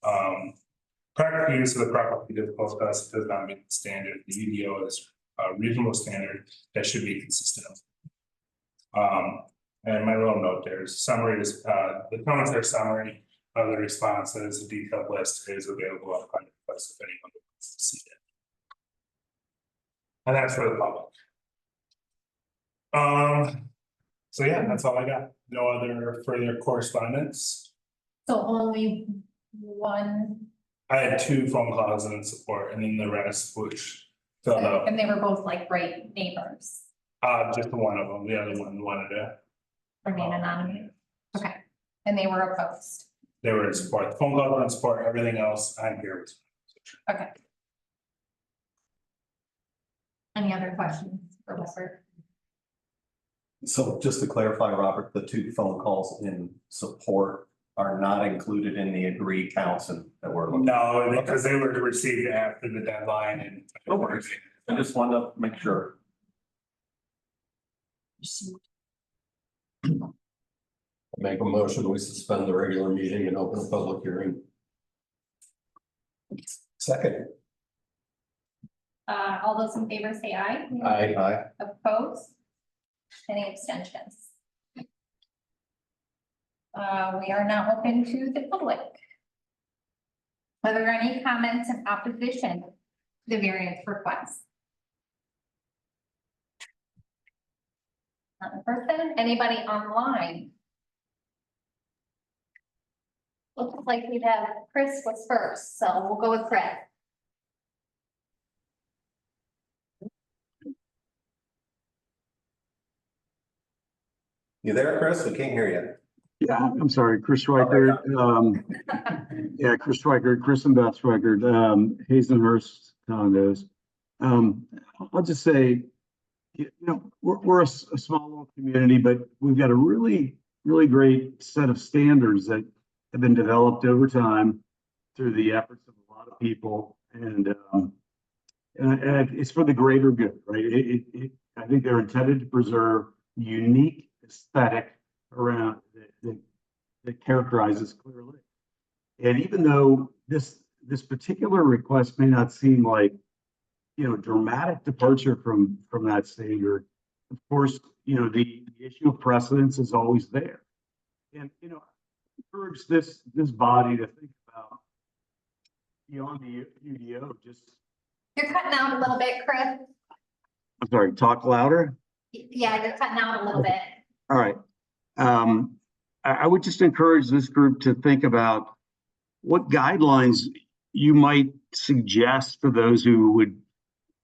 Practical use of the property difficult to us, does not meet the standard. The UDO is a reasonable standard that should be consistent. And my little note there is summary is the comments are summary of the responses. A detailed list is available on Find Request if anyone wants to see it. And that's for the public. So yeah, that's all I got. No other further correspondence. So only one, I had 2 phone calls in support and then the rest, which filled out, and they were both like right neighbors, just one of them. The other one wanted to, remain anonymous. Okay, and they were opposed. they were in support. The phone calls were in support, everything else I'm here with. Okay. Any other questions for Robert? So just to clarify, Robert, the 2 phone calls in support are not included in the agree counts and that we're looking. No, because they were received after the deadline and. No worries. I just wanted to make sure. Make a motion, we suspend the regular meeting and open a public hearing. Second. All those in favor say aye. Aye. Opposed? Any abstentions? We are now open to the public. Are there any comments in opposition to the variance request? Not a person, anybody online? Looks like we'd have Chris was first, so we'll go with Chris. You there, Chris? We can't hear you. Yeah, I'm sorry, Chris Schweikert. Yeah, Chris Schweikert, Chris and Beth Schweikert, Hazelhurst condos. I'll just say, you know, we're a small little community, but we've got a really great set of standards that have been developed over time through the efforts of a lot of people, and it's for the greater good, right? I think they're intended to preserve unique aesthetic around that characterizes Clear Lake. And even though this particular request may not seem like, you know, dramatic departure from that standard, of course, you know, the issue of precedence is always there. And, you know, I encourage this body to think about beyond the UDO, just. You're cutting out a little bit, Chris. I'm sorry, talk louder. Yeah, you're cutting out a little bit. All right. I would just encourage this group to think about what guidelines you might suggest for those who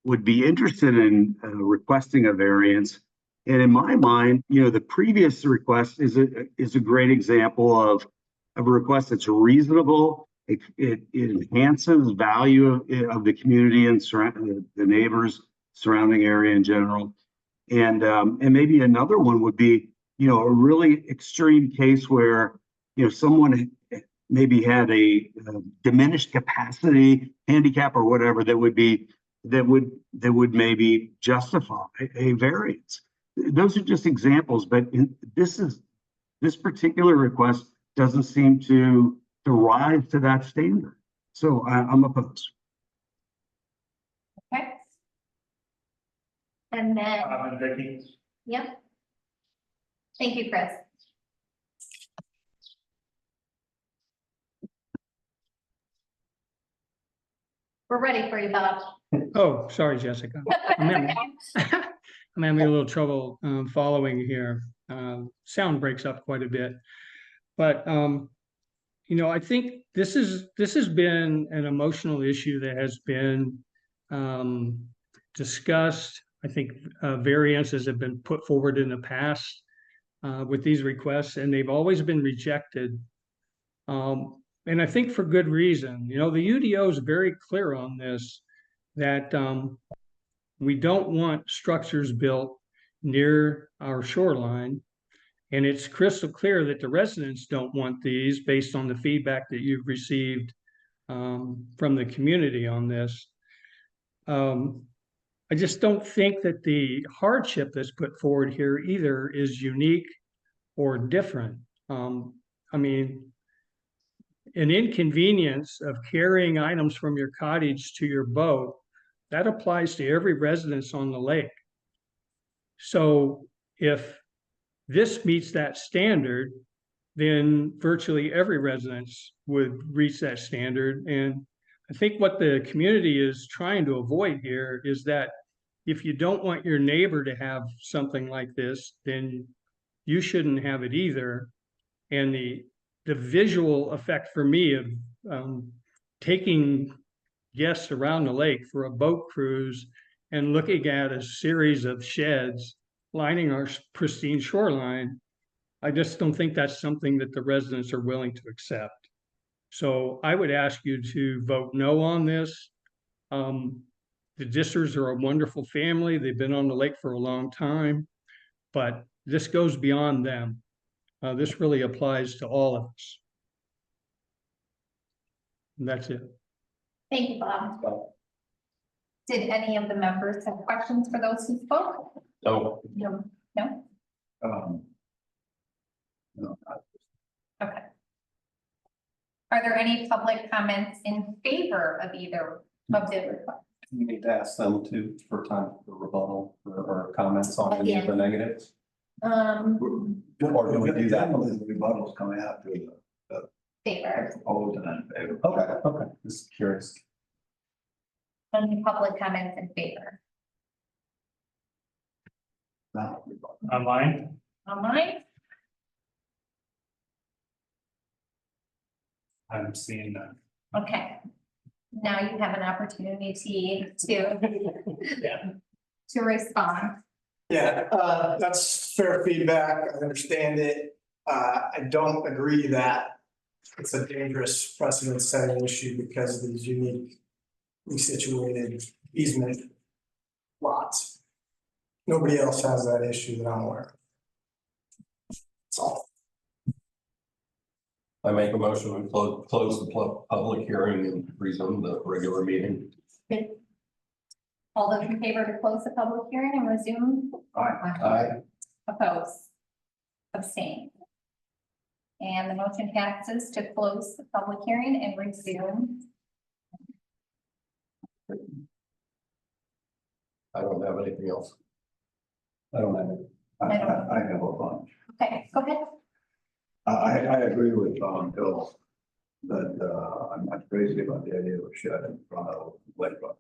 would be interested in requesting a variance. And in my mind, you know, the previous request is a great example of a request that's reasonable. It enhances value of the community and the neighbors, surrounding area in general. And maybe another one would be, you know, a really extreme case where, you know, someone maybe had a diminished capacity, handicap or whatever that would maybe justify a variance. Those are just examples, but this particular request doesn't seem to rise to that standard. So I'm opposed. Okay. And then, And Vicky, yep. Thank you, Chris. We're ready for you, Bob. Oh, sorry, Jessica. I'm having I'm having a little trouble following here. Sound breaks up quite a bit. But you know, I think this has been an emotional issue that has been discussed. I think variances have been put forward in the past with these requests, and they've always been rejected. And I think for good reason. You know, the UDO is very clear on this, that we don't want structures built near our shoreline. And it's crystal clear that the residents don't want these based on the feedback that you've received from the community on this. I just don't think that the hardship that's put forward here either is unique or different. I mean, an inconvenience of carrying items from your cottage to your boat, that applies to every residence on the lake. So if this meets that standard, then virtually every residence would reach that standard. And I think what the community is trying to avoid here is that if you don't want your neighbor to have something like this, then you shouldn't have it either. And the visual effect for me of taking guests around the lake for a boat cruise and looking at a series of sheds lining our pristine shoreline, I just don't think that's something that the residents are willing to accept. So I would ask you to vote no on this. The Dissers are a wonderful family. They've been on the lake for a long time, but this goes beyond them. This really applies to all of us. And that's it. Thank you, Bob. Did any of the members have questions for those who spoke? No. No. No, Okay. Are there any public comments in favor of either of the requests? You need to ask them to, for time for rebuttal or comments on any of the negatives. Um, Or do we do that? Generally, the rebuttal's coming after the favor, proposed and unfavorable. Okay, just curious. any public comments in favor? Now, rebuttal. Online? Online? I'm seeing that. Okay. Now you have an opportunity to respond. Yeah, that's fair feedback. I understand it. I don't agree that it's a dangerous precedent setting issue because of these uniquely situated easement lots. Nobody else has that issue that I'm aware of. That's all. I make a motion to close the public hearing and resume the regular meeting. All those in favor to close the public hearing and resume? Aye. Oppose? Abstain? And the motion passes to close the public hearing and resume. I don't have anything else. I don't have it. I have a bunch. Okay, go ahead. I agree with Bill that I'm not crazy about the idea of a shed in front of lakefront.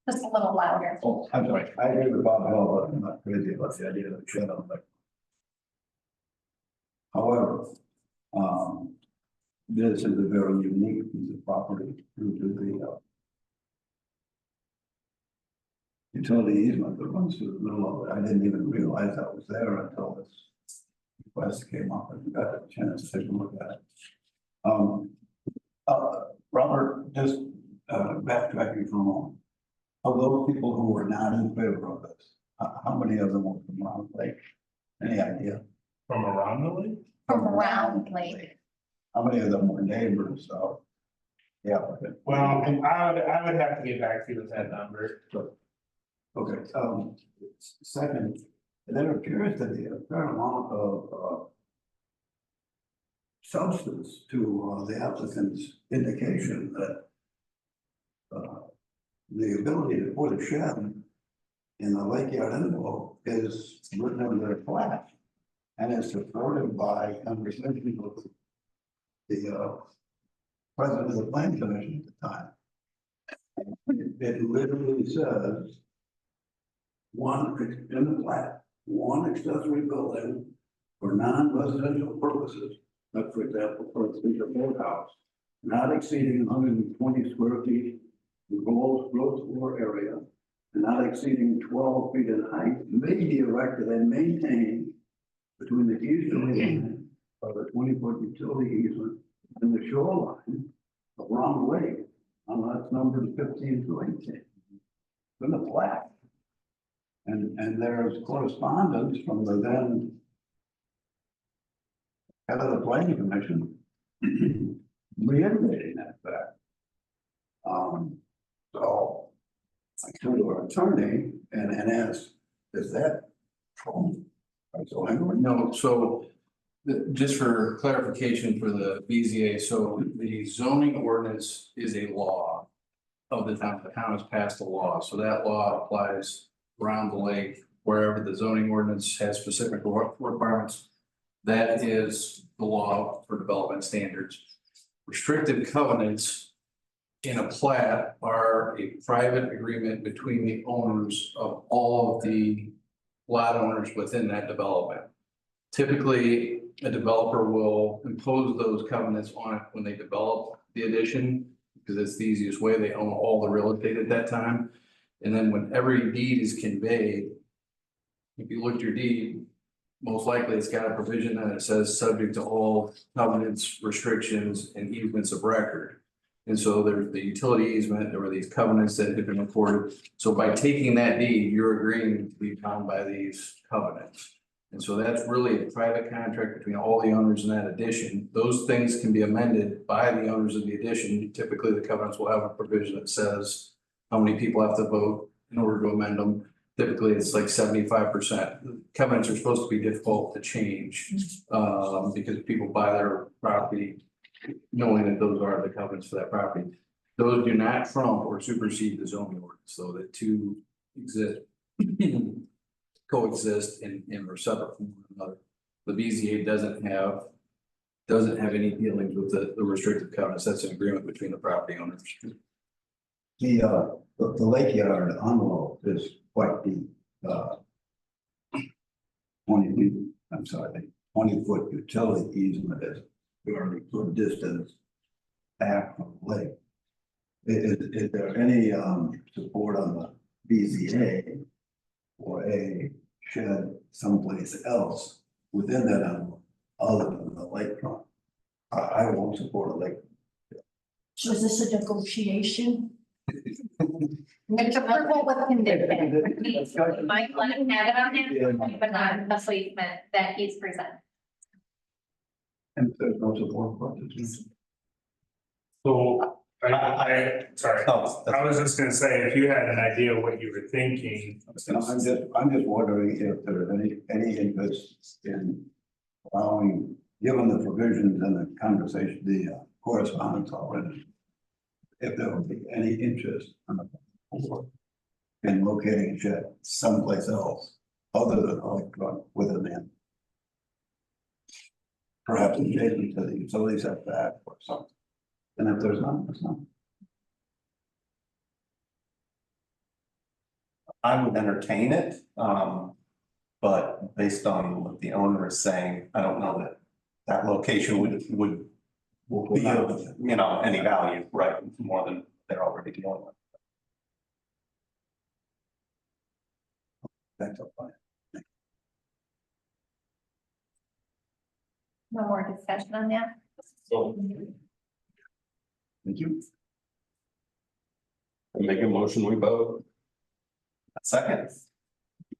Just a little louder. Oh, I'm sorry. I agree with Bob Hill, but I'm not crazy about the idea of a shed on lake. However, this is a very unique piece of property due to the utility easement that runs through the middle of it. I didn't even realize that was there until this request came up and got a chance to take a look at it. Robert, just backtracking for a moment. Of those people who were not in favor of this, how many of them were from Round Lake? Any idea? From around the lake? From around Lake. How many of them were neighbors of? Yeah. Well, I would have to get back to you with that number. Okay, second, there appears to be a fair amount of substance to the applicant's indication that the ability to put a shed in the Lake Yard envelope is written in their flat and is supported by conversations with the president of the planning commission at the time. It literally says in the plat, one accessory building for non-residential purposes, like for example, for a boathouse, not exceeding 120 square feet in gross floor area, and not exceeding 12 feet in height, may be erected and maintained between the easterly line of the 20-foot utility easement and the shoreline of Round Lake, that's numbered 15 to 18. In the plat. And there's correspondence from the then head of the planning commission reiterating that fact. So I turned to our attorney and asked, is that true? So I don't know. No, so just for clarification for the BZA, so the zoning ordinance is a law of the town. The town has passed a law, so that law applies around the lake, wherever the zoning ordinance has specific requirements. That is the law for development standards. Restrictive covenants in a plat are a private agreement between the owners of all of the lot owners within that development. Typically, a developer will impose those covenants on it when they develop the addition, because it's the easiest way. They own all the real estate at that time. And then when every deed is conveyed, if you look at your deed, most likely it's got a provision that it says subject to all covenants, restrictions, and easements of record. And so there's the utility easement, there were these covenants that had been recorded. So by taking that deed, you're agreeing to be bound by these covenants. And so that's really a private contract between all the owners in that addition. Those things can be amended by the owners of the addition. Typically, the covenants will have a provision that says how many people have to vote in order to amend them. Typically, it's like 75%. Covenants are supposed to be difficult to change because people buy their property knowing that those are the covenants for that property. Those do not trump or supersede the zoning ordinance, so the two exist, coexist and are separate from one another. The BZA doesn't have any dealings with the restrictive covenants. That's an agreement between the property owners. The lake yard envelope is quite deep. 20 feet, I'm sorry, 20-foot utility easement is fairly good distance back from the lake. Is there any support on the BZA for a shed someplace else within that envelope other than the lakefront? I won't support a lake. So is this a negotiation? It's approval with conditions. We might let him have it on him, but not the placement that he's presented. And there's no support for it. So sorry, Oh, I was just gonna say, if you had an idea of what you were thinking. I'm just wondering if there's any interest in allowing, given the provisions and the conversation, the correspondence already, if there would be any interest on the board in locating a shed someplace else other than Electron within them. Perhaps adjacent to the utility setback or something. And if there's none, there's none. I would entertain it, but based on what the owner is saying, I don't know that that location would be of, any value, right, more than they're already dealing with. That's all fine. No more discussion on that? Thank you. Make a motion, we vote. Second.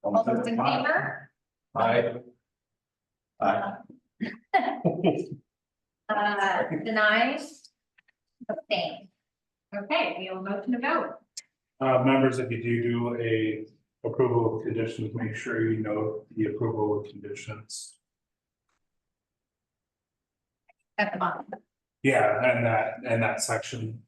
All those in favor? Aye. Denied? Abstained. Okay, we have a motion to vote. Members, if you do a approval of conditions, make sure you note the approval of conditions. At the bottom. Yeah, and that section.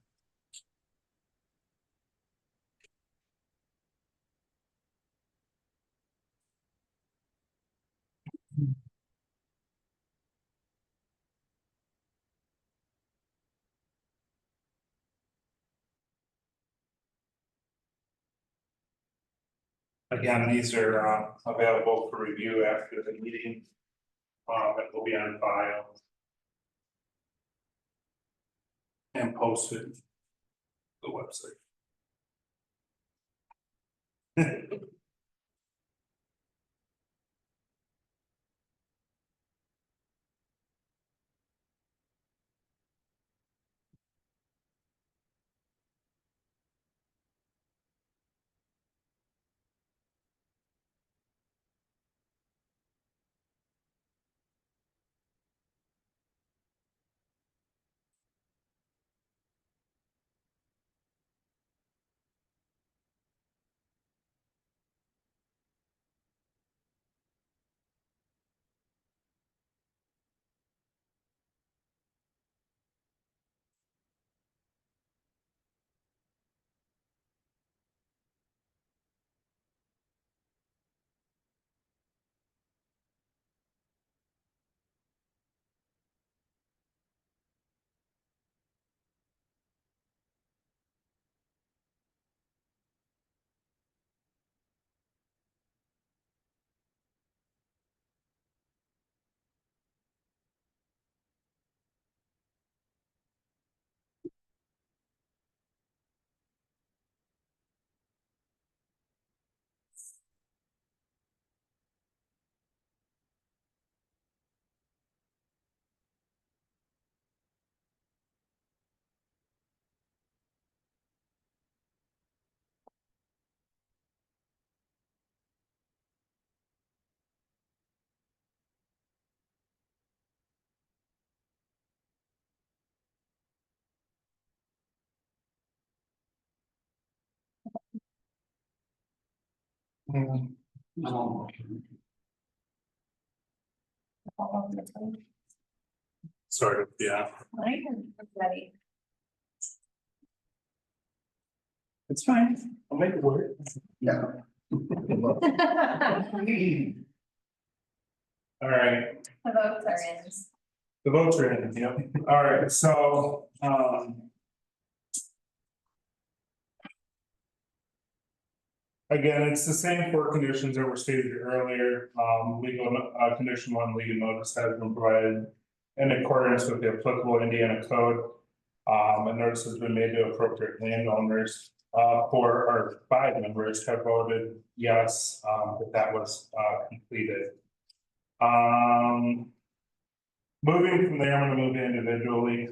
Again, these are available for review after the meeting. It will be on file. And posted. to The website. Sort of, yeah. Ready. It's fine. I'll make it work. Yeah. All right. The votes are in. The votes are in, yep. All right, so, again, it's the same four conditions that were stated earlier. Condition one, legal notice has been provided in accordance with the applicable Indiana code. A notice has been made to appropriate landowners. 4 or 5 members have voted yes, that was, completed. Moving from there, I'm gonna move individually,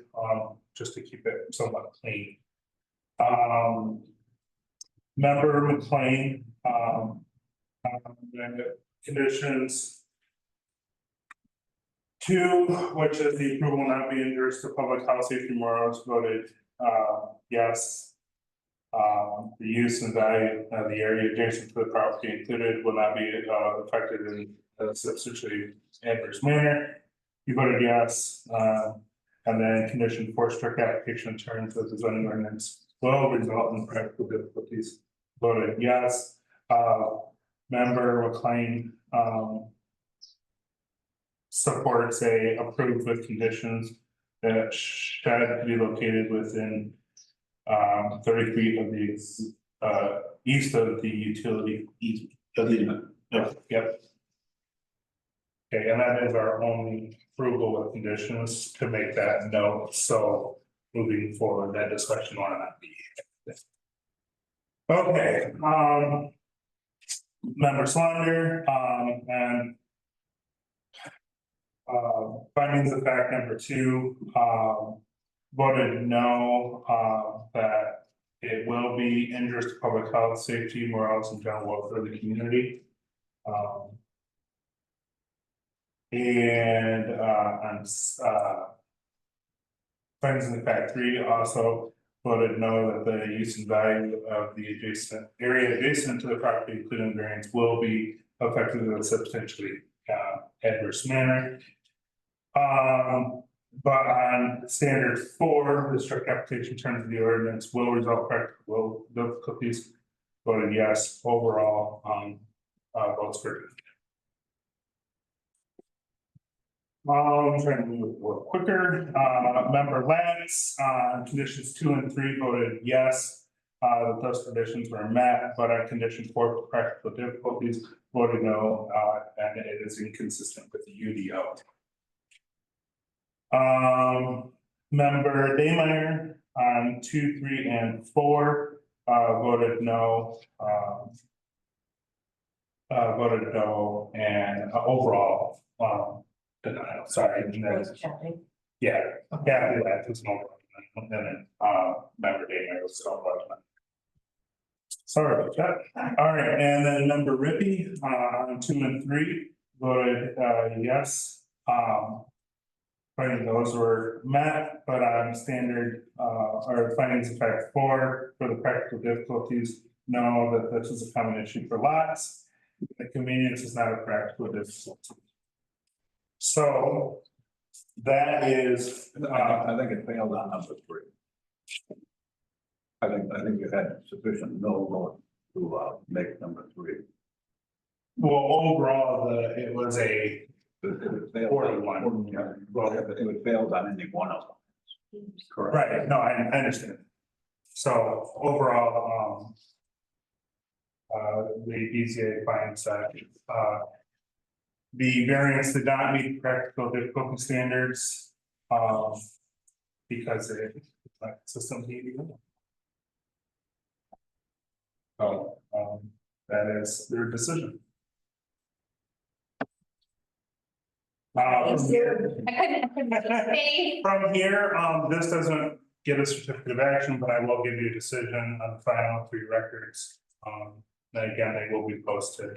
just to keep it somewhat clean. Member McLean, the conditions. 2, which is the approval not be injurious to public health, safety, morals, voted, yes. The use and value of the area adjacent to the property included will not be, affected in a substantially adverse manner. You voted yes, and then condition 4, strict application in terms of the zoning ordinance will result in practical difficulties. Voted yes. Member McLean, supports a approved with conditions that shed be located within 30 feet of the east of the utility easement. Yep. Okay, and that is our only approval with conditions to make that note, so moving forward, that discussion will not be. Okay, member Slaughter, and findings of fact number 2, voted no, that it will be injurious to public health, safety, morals, and general welfare of the community. Findings of fact 3 also voted no, that the use and value of the adjacent area adjacent to the property, including variance, will be affected in a substantially adverse manner. But on standard 4, the strict application terms of the ordinance will result practical difficulties. Voted yes overall, votes for. I'm trying to move a little quicker. Member Lance, conditions 2 and 3 voted yes. that those conditions were met, but on condition 4, practical difficulties, voted no, and it is inconsistent with the UDO. Member Daymeyer on 2, 3, and 4, voted no. Voted no, and overall, denial, sorry. And then- Yeah, Kathy left, was no, and then, member Daymeyer was so much. Sorry about that. All right, and then member Rippey, on 2 and 3, voted, yes. Finding those were met, but on standard, or findings of fact 4, for the practical difficulties, no, that this is a common issue for lots. The convenience is not a practical difficulty. So that is, I think it failed on number 3. I think you had sufficient no vote to, make number 3. well, overall, it was a, It failed. 41. Yeah, well, it failed on any one of them. Correct. right, no, I understand. So overall, the BZA finds that, the variance did not meet practical difficulty standards, because it, like, system heating. So, that is their decision. I couldn't say, From here, this doesn't get a certificate of action, but I will give you a decision on the final 3 records. And again, they will be posted,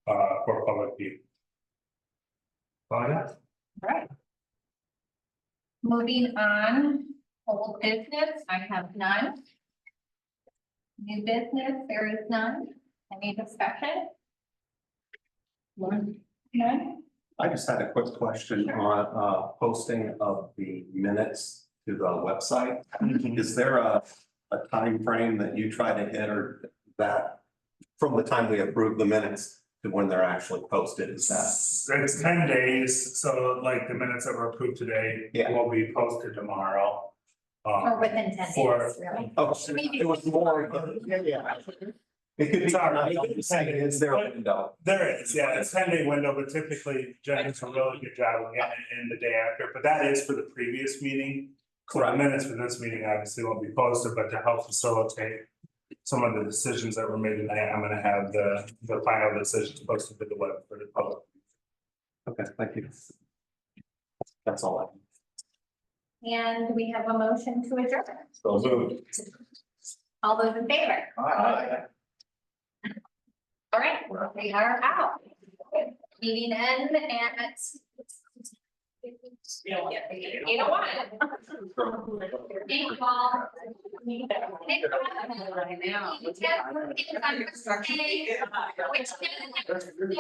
for public view. Yeah. right. Moving on, old business, I have none. New business, there is none. Any discussion? None? I just had a quick question on posting of the minutes to the website. Is there a time frame that you try to hit, or that from the time we approve the minutes to when they're actually posted, is that? It's 10 days, so like the minutes that were approved today Yeah. will be posted tomorrow. Or within 10 For- days, really? Oh, it was more. Yeah. It could be, Sorry. I'm saying, is there a window? There is, yeah, it's 10-day window, but typically Jen does a really good job of getting it in the day after, but that is for the previous meeting. So the Correct. minutes for this meeting obviously won't be posted, but to help facilitate some of the decisions that were made tonight, I'm gonna have the final decisions posted to the web for the public. Okay, thank you. That's all I have. And we have a motion to adjourn. So moved. All those in favor? All right, we are out. Meeting end at 8:01. Thank you all. Thank you all.